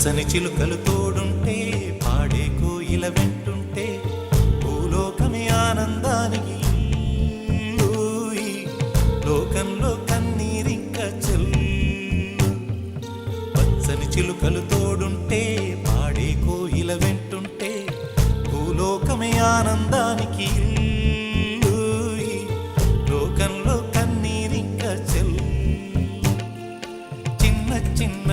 పచ్చని చిలుకలు తోడుంటే పాడే కోయిల వెంటుంటే భూలోకమే ఆనందానికి ఊయి, లోకంలో కన్నీరింక చెల్లు. పచ్చని చిలుకలు తోడుంటే పాడే కోయిల వెంటుంటే భూలోకమే ఆనందానికి ఊయి, లోకంలో కన్నీరింక చెల్లు. చిన్న చిన్న